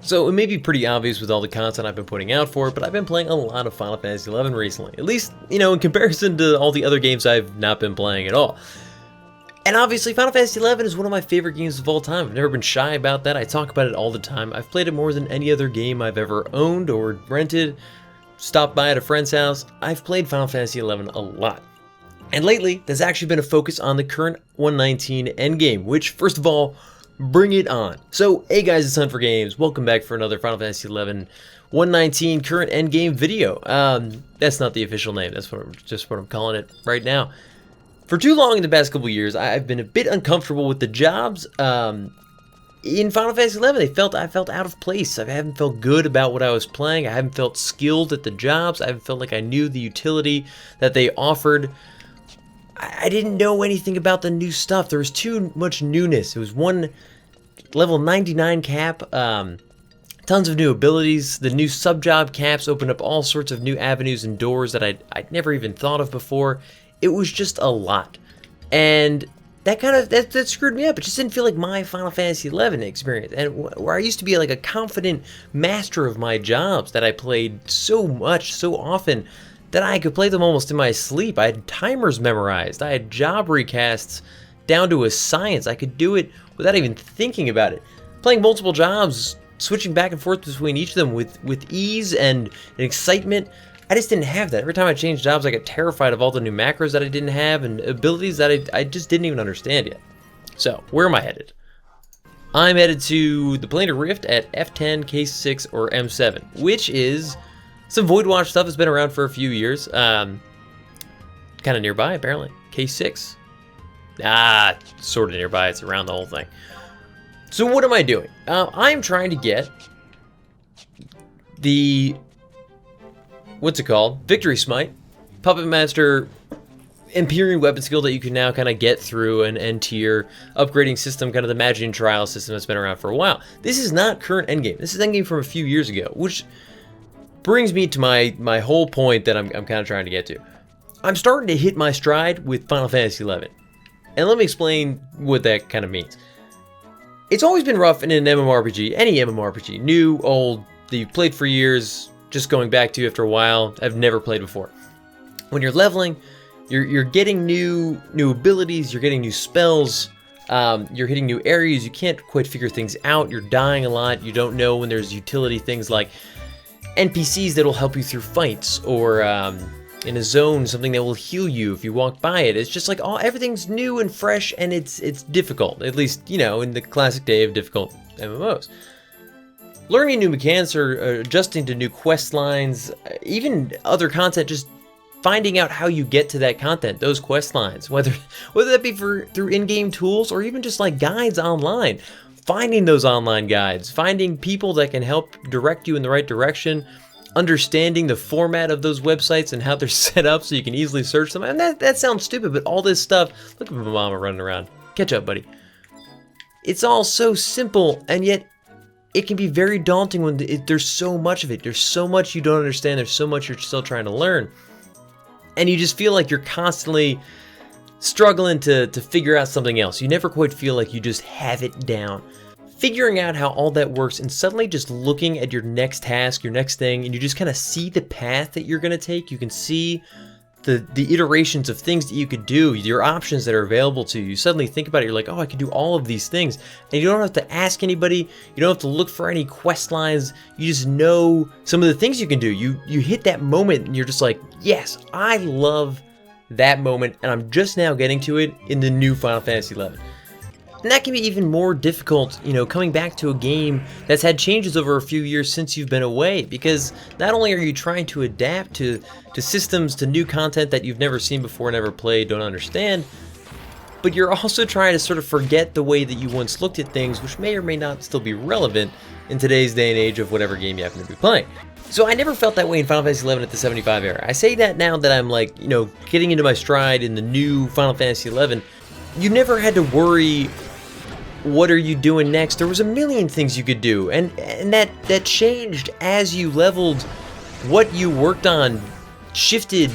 So it may be pretty obvious with all the content I've been putting out for it, but I've been playing a lot of Final Fantasy XI recently. At least, in comparison to all the other games I've not been playing at all. And obviously, Final Fantasy XI is one of my favorite games of all time. I've never been shy about that. I talk about it all the time. I've played it more than any other game I've ever owned or rented, stopped by at a friend's house. I've played Final Fantasy XI a lot. And lately, there's actually been a focus on the current 119 endgame, which, first of all, bring it on. So, hey guys, it's Hunt for Games. Welcome back for another Final Fantasy XI 119 current endgame video. That's not the official name. That's just what I'm calling it right now. For too long in the past couple years, I've been a bit uncomfortable with the jobs. In Final Fantasy XI, I felt out of place. I haven't felt good about what I was playing. I haven't felt skilled at the jobs. I haven't felt like I knew the utility that they offered. I didn't know anything about the new stuff. There was too much newness. It was one level 99 cap, tons of new abilities. The new sub-job caps opened up all sorts of new avenues and doors that I'd never even thought of before. It was just a lot. And that screwed me up. It just didn't feel like my Final Fantasy XI experience. And where I used to be like a confident master of my jobs that I played so much, so often, that I could play them almost in my sleep. I had timers memorized. I had job recasts down to a science. I could do it without even thinking about it. Playing multiple jobs, switching back and forth between each of them with ease and excitement. I just didn't have that. Every time I changed jobs, I got terrified of all the new macros that I didn't have and abilities that I just didn't even understand yet. So, where am I headed? I'm headed to the Planar Rift at F10, K6, or M7, which is some Void Watch stuff that's been around for a few years. Kind of nearby, apparently. K6. Sort of nearby. It's around the whole thing. So what am I doing? I'm trying to get the... what's it called? Victory Smite. Puppet Master Empyrean weapon skill that you can now kind of get through an N-tier upgrading system, kind of the Magic Trial system that's been around for a while. This is not current endgame. This is endgame from a few years ago, which brings me to my whole point that I'm kind of trying to get to. I'm starting to hit my stride with Final Fantasy XI. And let me explain what that kind of means. It's always been rough in an MMORPG, any MMORPG, new, old, that you've played for years, just going back to after a while, I've never played before. When you're leveling, you're getting new abilities, you're getting new spells, you're hitting new areas, you can't quite figure things out, you're dying a lot, you don't know when there's utility things like NPCs that'll help you through fights, or in a zone, something that will heal you if you walk by it. It's just like everything's new and fresh, and it's difficult, at least, in the classic day of difficult MMOs. Learning new mechanics or adjusting to new quest lines, even other content, just finding out how you get to that content, those quest lines, whether that be through in-game tools or even just like guides online. Finding those online guides, finding people that can help direct you in the right direction, understanding the format of those websites and how they're set up so you can easily search them. And that sounds stupid, but all this stuff, look at my mama running around. Catch up, buddy. It's all so simple, and yet it can be very daunting when there's so much of it. There's so much you don't understand. There's so much you're still trying to learn. And you just feel like you're constantly struggling to figure out something else. You never quite feel like you just have it down. Figuring out how all that works and suddenly just looking at your next task, your next thing, and you just kind of see the path that you're going to take. You can see the iterations of things that you could do, your options that are available to you. You suddenly think about it, you're like, oh, I can do all of these things. And you don't have to ask anybody, you don't have to look for any quest lines, you just know some of the things you can do. You hit that moment and you're just like, yes, I love that moment, and I'm just now getting to it in the new Final Fantasy XI. And that can be even more difficult, coming back to a game that's had changes over a few years since you've been away, because not only are you trying to adapt to systems, to new content that you've never seen before, never played, don't understand, but you're also trying to sort of forget the way that you once looked at things, which may or may not still be relevant in today's day and age of whatever game you happen to be playing. So I never felt that way in Final Fantasy XI at the 75 era. I say that now that I'm like, getting into my stride in the new Final Fantasy XI. You never had to worry, what are you doing next? There was a million things you could do, and that changed as you leveled. What you worked on shifted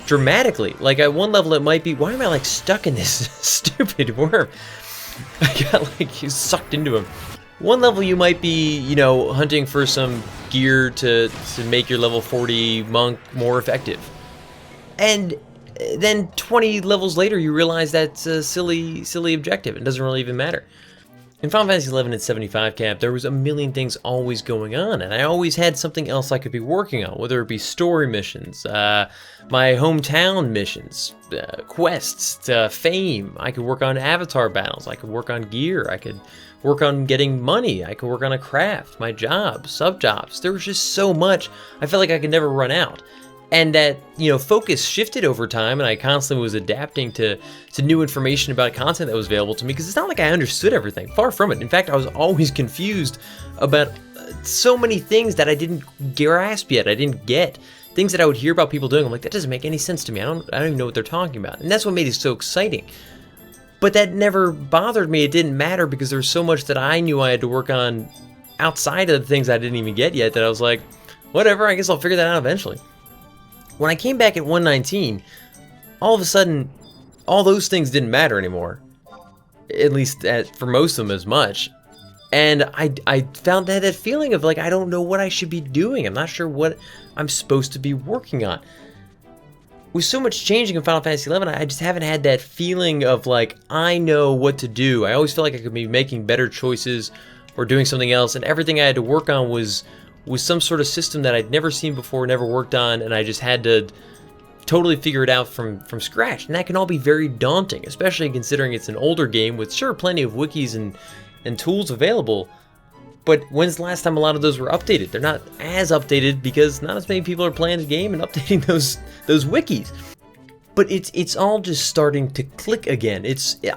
dramatically. Like at one level it might be, why am I like stuck in this stupid worm? I got like sucked into him. One level you might be, you know, hunting for some gear to make your level 40 monk more effective. And then 20 levels later you realize that's a silly objective. It doesn't really even matter. In Final Fantasy XI at 75 cap, there was a million things always going on, and I always had something else I could be working on, whether it be story missions, my hometown missions, quests, fame. I could work on avatar battles, I could work on gear, I could work on getting money, I could work on a craft, my job, sub-jobs. There was just so much, I felt like I could never run out. And that, you know, focus shifted over time, and I constantly was adapting to new information about content that was available to me, because it's not like I understood everything. Far from it. In fact, I was always confused about so many things that I didn't grasp yet. I didn't get. Things that I would hear about people doing, I'm like, that doesn't make any sense to me. I don't even know what they're talking about. And that's what made it so exciting. But that never bothered me. It didn't matter, because there was so much that I knew I had to work on outside of the things I didn't even get yet that I was like, whatever, I guess I'll figure that out eventually. When I came back at 119, all of a sudden, all those things didn't matter anymore. At least for most of them as much. And I found that feeling of like, I don't know what I should be doing. I'm not sure what I'm supposed to be working on. With so much changing in Final Fantasy XI, I just haven't had that feeling of like, I know what to do. I always feel like I could be making better choices or doing something else, and everything I had to work on was some sort of system that I'd never seen before, never worked on, and I just had to totally figure it out from scratch. And that can all be very daunting, especially considering it's an older game with, sure, plenty of wikis and tools available, but when's the last time a lot of those were updated? They're not as updated because not as many people are playing the game and updating those wikis. But it's all just starting to click again.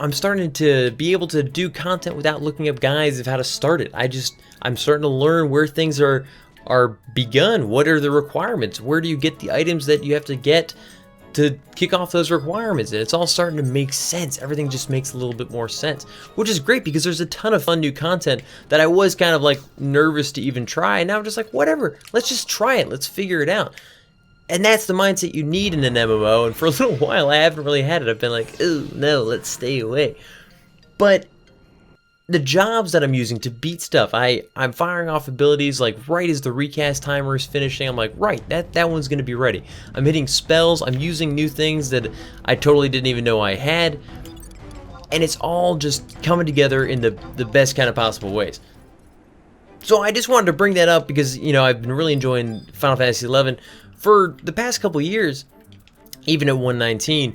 I'm starting to be able to do content without looking up guides of how to start it. I'm starting to learn where things are begun. What are the requirements? Where do you get the items that you have to get to kick off those requirements? And it's all starting to make sense. Everything just makes a little bit more sense, which is great because there's a ton of fun new content that I was kind of like nervous to even try. And now I'm just like, whatever, let's just try it. Let's figure it out. And that's the mindset you need in an MMO, and for a little while I haven't really had it. I've been like, oh no, let's stay away. But the jobs that I'm using to beat stuff, I'm firing off abilities like right as the recast timer is finishing. I'm like, right, that one's gonna be ready. I'm hitting spells, I'm using new things that I totally didn't even know I had. And it's all just coming together in the best kind of possible ways. So I just wanted to bring that up because, you know, I've been really enjoying Final Fantasy XI for the past couple years, even at 119,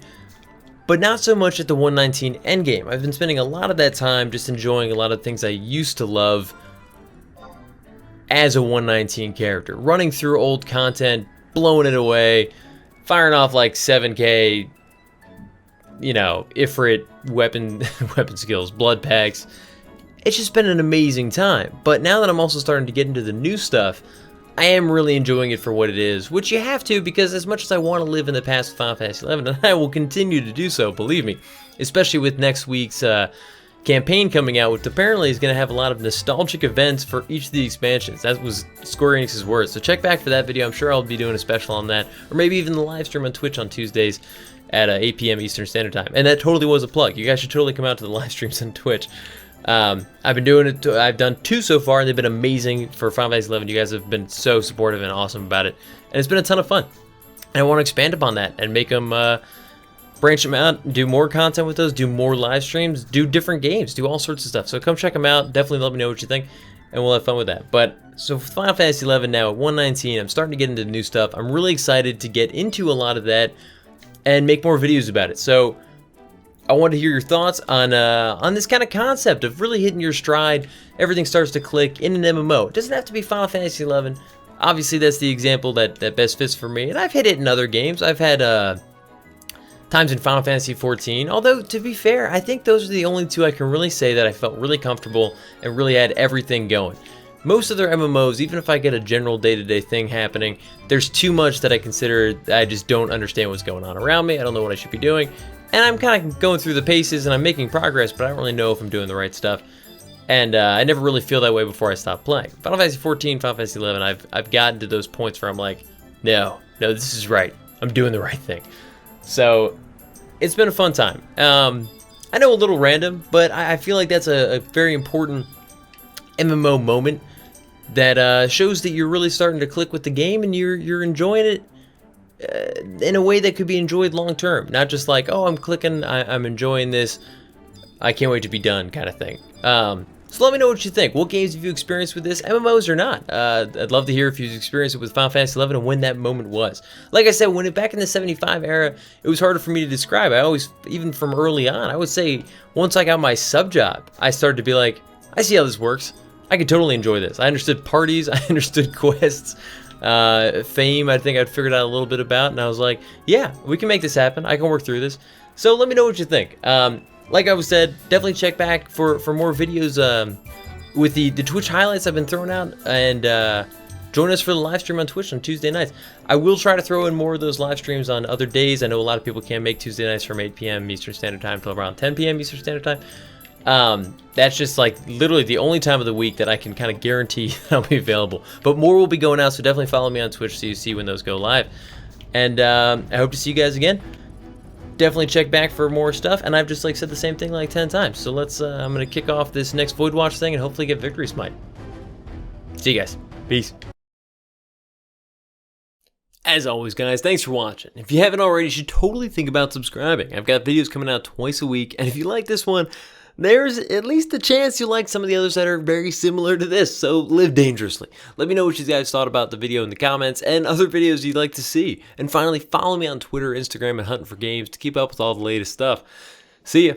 but not so much at the 119 endgame. I've been spending a lot of that time just enjoying a lot of things I used to love as a 119 character, running through old content, blowing it away, firing off like 7k, you know, Ifrit weapon skills, blood packs. It's just been an amazing time. But now that I'm also starting to get into the new stuff, I am really enjoying it for what it is, which you have to, because as much as I want to live in the past of Final Fantasy XI, and I will continue to do so, believe me, especially with next week's campaign coming out, which apparently is going to have a lot of nostalgic events for each of the expansions. That was Square Enix's words, so check back for that video. I'm sure I'll be doing a special on that, or maybe even the live stream on Twitch on Tuesdays at 8 p.m. Eastern Standard Time. And that totally was a plug. You guys should totally come out to the live streams on Twitch. I've been doing it. I've done 2 so far, and they've been amazing for Final Fantasy XI. You guys have been so supportive and awesome about it, and it's been a ton of fun. And I want to expand upon that and make them branch them out, do more content with those, do more live streams, do different games, do all sorts of stuff. So come check them out. Definitely let me know what you think, and we'll have fun with that. But so for Final Fantasy XI now at 119, I'm starting to get into new stuff. I'm really excited to get into a lot of that and make more videos about it. So I want to hear your thoughts on this kind of concept of really hitting your stride. Everything starts to click in an MMO. It doesn't have to be Final Fantasy XI. Obviously, that's the example that best fits for me. And I've hit it in other games. I've had times in Final Fantasy XIV. Although, to be fair, I think those are the only 2 I can really say that I felt really comfortable and really had everything going. Most other MMOs, even if I get a general day-to-day thing happening, there's too much that I consider I just don't understand what's going on around me. I don't know what I should be doing. And I'm kind of going through the paces and I'm making progress, but I don't really know if I'm doing the right stuff. And I never really feel that way before I stop playing. Final Fantasy XIV, Final Fantasy XI, I've gotten to those points where I'm like, no, this is right. I'm doing the right thing. So it's been a fun time. I know a little random, but I feel like that's a very important MMO moment that shows that you're really starting to click with the game and you're enjoying it in a way that could be enjoyed long term, not just like, oh, I'm clicking, I'm enjoying this, I can't wait to be done kind of thing. So let me know what you think. What games have you experienced with this, MMOs or not? I'd love to hear if you've experienced it with Final Fantasy XI and when that moment was. Like I said, back in the 75 era, it was harder for me to describe. I always, even from early on, I would say once I got my sub job, I started to be like, I see how this works. I could totally enjoy this. I understood parties, I understood quests. Fame, I think I'd figured out a little bit about, and I was like, yeah, we can make this happen. I can work through this. So let me know what you think. Like I said, definitely check back for more videos with the Twitch highlights I've been throwing out, and join us for the live stream on Twitch on Tuesday nights. I will try to throw in more of those live streams on other days. I know a lot of people can't make Tuesday nights from 8 p.m. Eastern Standard Time till around 10 p.m. Eastern Standard Time. That's just like literally the only time of the week that I can kind of guarantee that I'll be available. But more will be going out, so definitely follow me on Twitch so you see when those go live. And I hope to see you guys again. Definitely check back for more stuff, and I've just said the same thing like 10 times. So let's I'm gonna kick off this next Void Watch thing and hopefully get Victory Smite. See you guys. Peace. As always, guys, thanks for watching. If you haven't already, you should totally think about subscribing. I've got videos coming out twice a week, and if you like this one, there's at least a chance you like some of the others that are very similar to this, so live dangerously. Let me know what you guys thought about the video in the comments and other videos you'd like to see. And finally, follow me on Twitter, Instagram, and Huntin for Games to keep up with all the latest stuff. See ya.